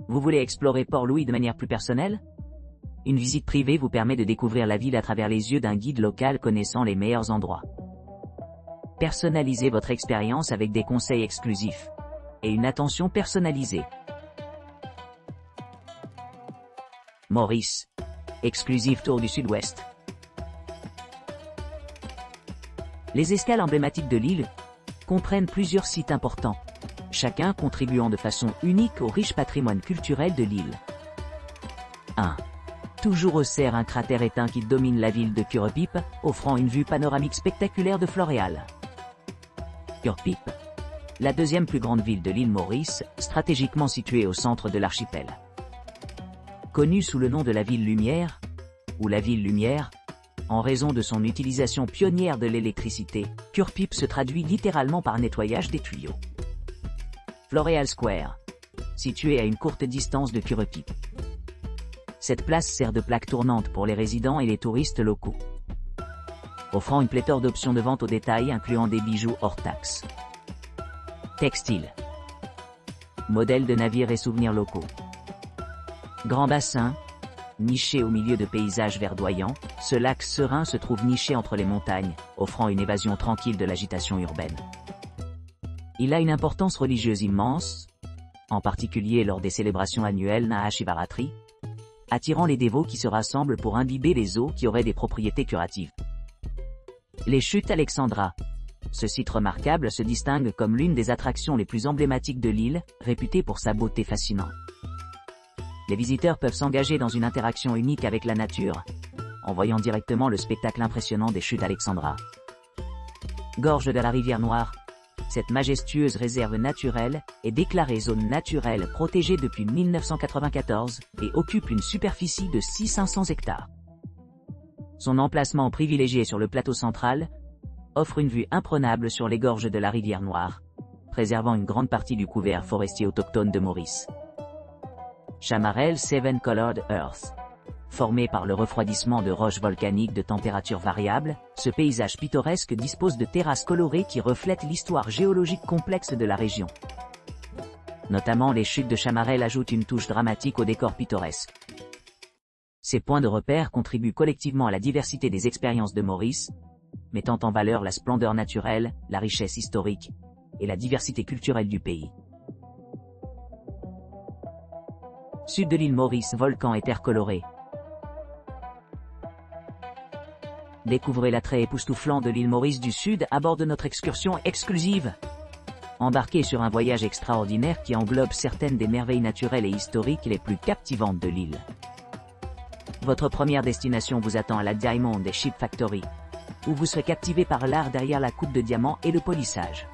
Vous voulez explorer Port-Louis de manière plus personnelle? Une visite privée vous permet de découvrir la ville à travers les yeux d'un guide local connaissant les meilleurs endroits. Personnalisez votre expérience avec des conseils exclusifs et une attention personnalisée. Maurice. Exclusive Tour du Sud-Ouest. Les escales emblématiques de l'île comprennent plusieurs sites importants, chacun contribuant de façon unique au riche patrimoine culturel de l'île. 1. Toujours au cerf, un cratère éteint qui domine la ville de Curepipe, offrant une vue panoramique spectaculaire de Floréal. Curepipe, la deuxième plus grande ville de l'île Maurice, stratégiquement située au centre de l'archipel. Connue sous le nom de la ville Lumière, ou la ville Lumière, en raison de son utilisation pionnière de l'électricité, Curepipe se traduit littéralement par nettoyage des tuyaux. Floréal Square, située à une courte distance de Curepipe. Cette place sert de plaque tournante pour les résidents et les touristes locaux, offrant une pléthore d'options de vente au détail incluant des bijoux hors taxe. Textile. Modèles de navires et souvenirs locaux. Grand bassin. Niché au milieu de paysages verdoyants, ce lac serein se trouve niché entre les montagnes, offrant une évasion tranquille de l'agitation urbaine. Il a une importance religieuse immense, en particulier lors des célébrations annuelles Mahashivaratri, attirant les dévots qui se rassemblent pour imbiber les eaux qui auraient des propriétés curatives. Les chutes Alexandra. Ce site remarquable se distingue comme l'une des attractions les plus emblématiques de l'île, réputée pour sa beauté fascinante. Les visiteurs peuvent s'engager dans une interaction unique avec la nature, en voyant directement le spectacle impressionnant des chutes Alexandra. Gorge de la Rivière Noire. Cette majestueuse réserve naturelle est déclarée zone naturelle protégée depuis 1994 et occupe une superficie de 6500 hectares. Son emplacement privilégié sur le plateau central offre une vue imprenable sur les gorges de la Rivière Noire, préservant une grande partie du couvert forestier autochtone de Maurice. Chamarel Seven Colored Earth. Formé par le refroidissement de roches volcaniques de température variable, ce paysage pittoresque dispose de terrasses colorées qui reflètent l'histoire géologique complexe de la région. Notamment les chutes de Chamarel ajoutent une touche dramatique au décor pittoresque. Ces points de repère contribuent collectivement à la diversité des expériences de Maurice, mettant en valeur la splendeur naturelle, la richesse historique et la diversité culturelle du pays. Sud de l'île Maurice, volcan et terre colorée. Découvrez l'attrait époustouflant de l'île Maurice du Sud à bord de notre excursion exclusive. Embarquez sur un voyage extraordinaire qui englobe certaines des merveilles naturelles et historiques les plus captivantes de l'île. Votre première destination vous attend à la Diamond Ship Factory, où vous serez captivé par l'art derrière la coupe de diamant et le polissage.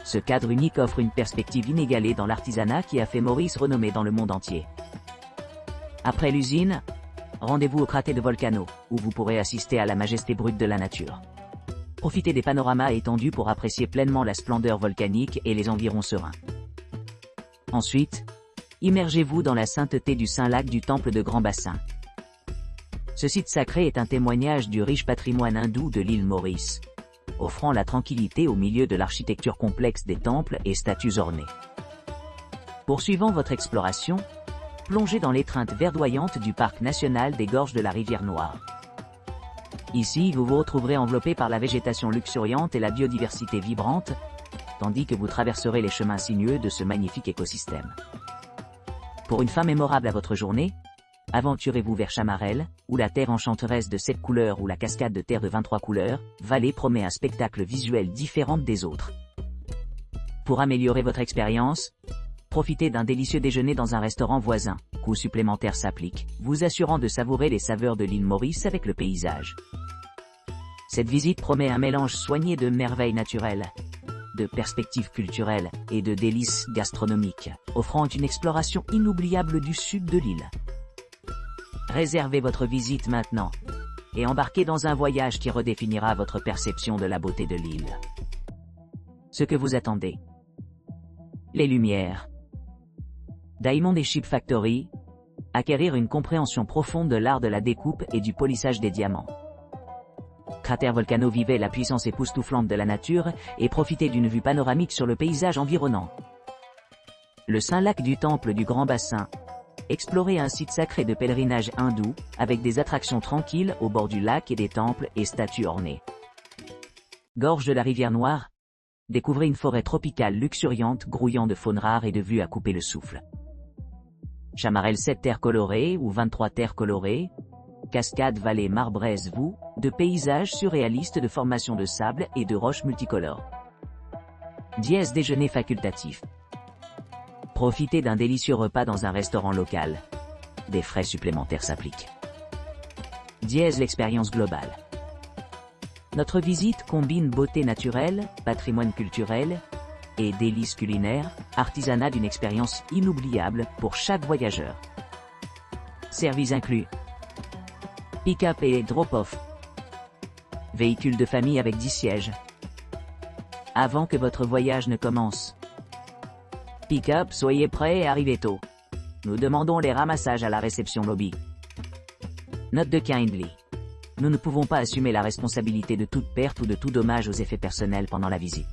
Ce cadre unique offre une perspective inégalée dans l'artisanat qui a fait Maurice renommé dans le monde entier. Après l'usine, rendez-vous au cratère de Volcano, où vous pourrez assister à la majesté brute de la nature. Profitez des panoramas étendus pour apprécier pleinement la splendeur volcanique et les environs sereins. Ensuite, immergez-vous dans la sainteté du Saint-Lac du Temple de Grand Bassin. Ce site sacré est un témoignage du riche patrimoine hindou de l'île Maurice, offrant la tranquillité au milieu de l'architecture complexe des temples et statues ornées. Poursuivant votre exploration, plongez dans l'étreinte verdoyante du parc national des gorges de la Rivière Noire. Ici, vous vous retrouverez enveloppé par la végétation luxuriante et la biodiversité vibrante, tandis que vous traverserez les chemins sinueux de ce magnifique écosystème. Pour une fin mémorable à votre journée, aventurez-vous vers Chamarel, où la terre enchanteresse de 7 couleurs ou la cascade de terre de 23 couleurs, Vallée promet un spectacle visuel différent des autres. Pour améliorer votre expérience, profitez d'un délicieux déjeuner dans un restaurant voisin, coût supplémentaire s'applique, vous assurant de savourer les saveurs de l'île Maurice avec le paysage. Cette visite promet un mélange soigné de merveilles naturelles, de perspectives culturelles et de délices gastronomiques, offrant une exploration inoubliable du sud de l'île. Réservez votre visite maintenant et embarquez dans un voyage qui redéfinira votre perception de la beauté de l'île. Ce que vous attendez. Les lumières. Diamond Ship Factory. Acquérir une compréhension profonde de l'art de la découpe et du polissage des diamants. Cratère Volcano, vivez la puissance époustouflante de la nature et profitez d'une vue panoramique sur le paysage environnant. Le saint lac du Temple du Grand Bassin. Explorez un site sacré de pèlerinage hindou, avec des attractions tranquilles au bord du lac et des temples et statues ornées. Gorge de la rivière Noire. Découvrez une forêt tropicale luxuriante grouillant de faune rare et de vues à couper le souffle. Chamarel 7 terres colorées ou 23 terres colorées. Cascade vallée Marbraise Vous, de paysages surréalistes de formations de sable et de roches multicolores. Dièse déjeuner facultatif. Profitez d'un délicieux repas dans un restaurant local. Des frais supplémentaires s'appliquent. Dièse l'expérience globale. Notre visite combine beauté naturelle, patrimoine culturel et délices culinaires, artisanat d'une expérience inoubliable pour chaque voyageur. Services inclus. Pick-up et drop-off. Véhicule de famille avec 10 sièges. Avant que votre voyage ne commence. Pick-up, soyez prêts et arrivez tôt. Nous demandons les ramassages à la réception lobby. Note de Kindly. Nous ne pouvons pas assumer la responsabilité de toute perte ou de tout dommage aux effets personnels pendant la visite.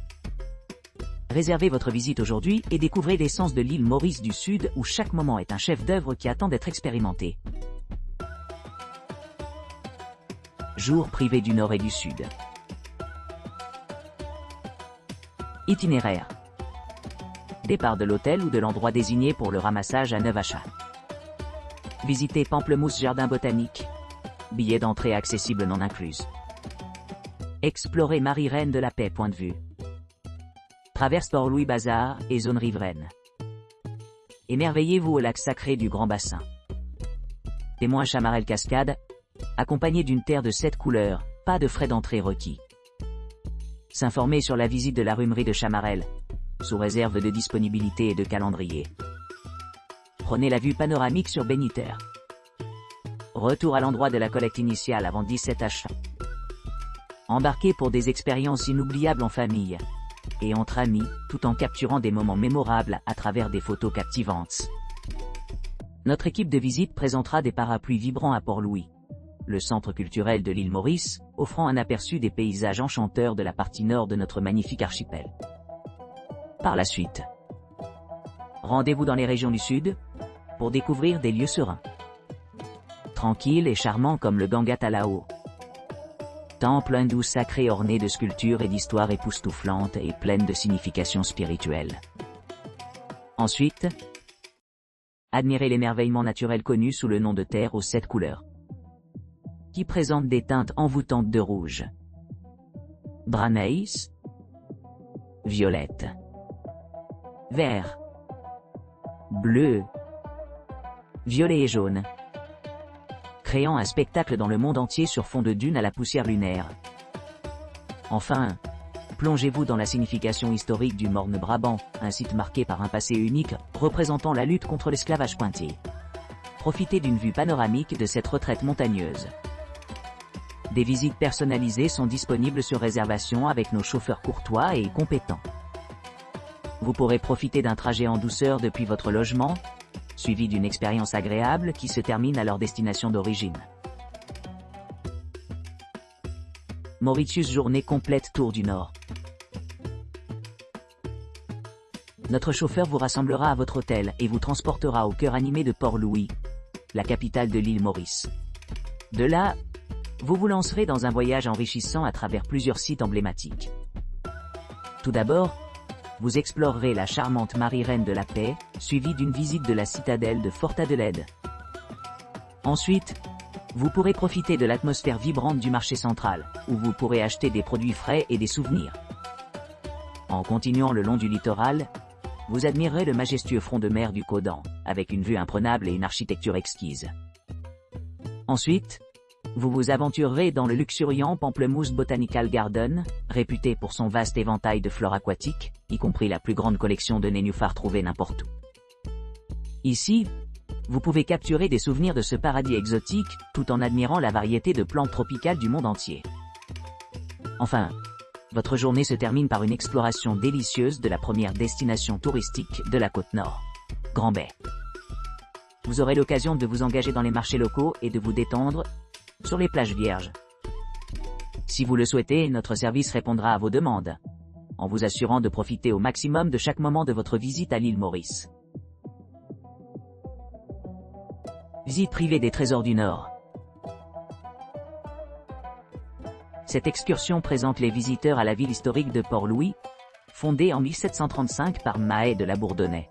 Réservez votre visite aujourd'hui et découvrez l'essence de l'île Maurice du Sud où chaque moment est un chef-d'œuvre qui attend d'être expérimenté. Jours privés du Nord et du Sud. Itinéraire. Départ de l'hôtel ou de l'endroit désigné pour le ramassage à 9 achats. Visitez Pamplemousse Jardin Botanique. Billets d'entrée accessibles non inclus. Explorez Marie-Reine de la Paix. Point de vue. Traverse Port-Louis Bazar et zone riveraine. Émerveillez-vous au lac sacré du Grand Bassin. Témoin Chamarel Cascade, accompagné d'une terre de 7 couleurs, pas de frais d'entrée requis. S'informer sur la visite de la rhumerie de Chamarel, sous réserve de disponibilité et de calendrier. Prenez la vue panoramique sur Béniter. Retour à l'endroit de la collecte initiale avant 17 achats. Embarquez pour des expériences inoubliables en famille et entre amis, tout en capturant des moments mémorables à travers des photos captivantes. Notre équipe de visite présentera des parapluies vibrants à Port-Louis, le centre culturel de l'île Maurice, offrant un aperçu des paysages enchanteurs de la partie nord de notre magnifique archipel. Par la suite, rendez-vous dans les régions du Sud pour découvrir des lieux sereins, tranquilles et charmants comme le Gangatalao. Temple hindou sacré orné de sculptures et d'histoires époustouflantes et pleines de significations spirituelles. Ensuite, admirez l'émerveillement naturel connu sous le nom de terre aux 7 couleurs, qui présente des teintes envoûtantes de rouge, braneis, violette, vert, bleu, violet et jaune, créant un spectacle dans le monde entier sur fond de dunes à la poussière lunaire. Enfin, plongez-vous dans la signification historique du Morne-Brabant, un site marqué par un passé unique, représentant la lutte contre l'esclavage pointier. Profitez d'une vue panoramique de cette retraite montagneuse. Des visites personnalisées sont disponibles sur réservation avec nos chauffeurs courtois et compétents. Vous pourrez profiter d'un trajet en douceur depuis votre logement, suivi d'une expérience agréable qui se termine à leur destination d'origine. Mauritius journée complète tour du Nord. Notre chauffeur vous rassemblera à votre hôtel et vous transportera au cœur animé de Port-Louis, la capitale de l'île Maurice. De là, vous vous lancerez dans un voyage enrichissant à travers plusieurs sites emblématiques. Tout d'abord, vous explorerez la charmante Marie-Reine de la Paix, suivie d'une visite de la citadelle de Fort Adelaide. Ensuite, vous pourrez profiter de l'atmosphère vibrante du marché central, où vous pourrez acheter des produits frais et des souvenirs. En continuant le long du littoral, vous admirerez le majestueux front de mer du Caudan, avec une vue imprenable et une architecture exquise. Ensuite, vous vous aventurerez dans le luxuriant Pamplemousse Botanical Garden, réputé pour son vaste éventail de flore aquatique, y compris la plus grande collection de nénuphars trouvés n'importe où. Ici, vous pouvez capturer des souvenirs de ce paradis exotique, tout en admirant la variété de plantes tropicales du monde entier. Enfin, votre journée se termine par une exploration délicieuse de la première destination touristique de la côte nord, Grand Bay. Vous aurez l'occasion de vous engager dans les marchés locaux et de vous détendre sur les plages vierges. Si vous le souhaitez, notre service répondra à vos demandes, en vous assurant de profiter au maximum de chaque moment de votre visite à l'île Maurice. Visite privée des trésors du Nord. Cette excursion présente les visiteurs à la ville historique de Port-Louis, fondée en 1735 par Mahé de la Bourdonnais.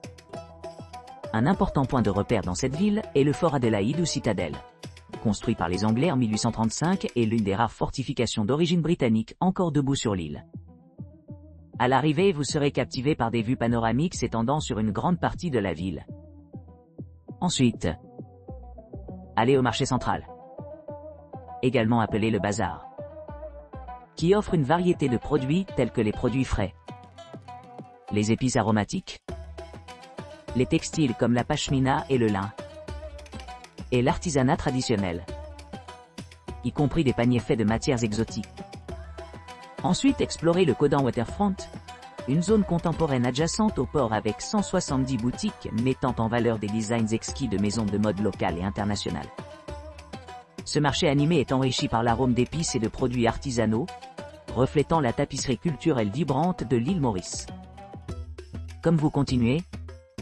Un important point de repère dans cette ville est le fort Adélaïde ou citadelle. Construit par les Anglais en 1835 et l'une des rares fortifications d'origine britannique encore debout sur l'île. À l'arrivée, vous serez captivé par des vues panoramiques s'étendant sur une grande partie de la ville. Ensuite, allez au marché central, également appelé le bazar, qui offre une variété de produits tels que les produits frais, les épices aromatiques, les textiles comme la pashmina et le lin, et l'artisanat traditionnel, y compris des paniers faits de matières exotiques. Ensuite, explorez le Codan Waterfront, une zone contemporaine adjacente au port avec 170 boutiques mettant en valeur des designs exquis de maisons de mode locales et internationales. Ce marché animé est enrichi par l'arôme d'épices et de produits artisanaux, reflétant la tapisserie culturelle vibrante de l'île Maurice. Comme vous continuez,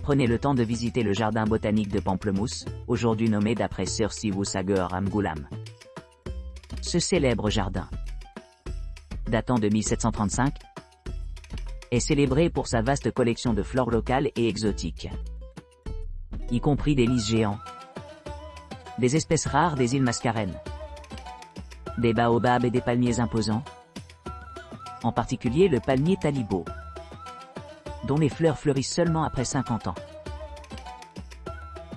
prenez le temps de visiter le jardin botanique de Pamplemousse, aujourd'hui nommé d'après Sir Sivu Sagar Ramgoolam. Ce célèbre jardin, datant de 1735, est célébré pour sa vaste collection de fleurs locales et exotiques, y compris des lys géants, des espèces rares des îles Mascarenes, des baobabs et des palmiers imposants, en particulier le palmier Talibo, dont les fleurs fleurissent seulement après 50 ans.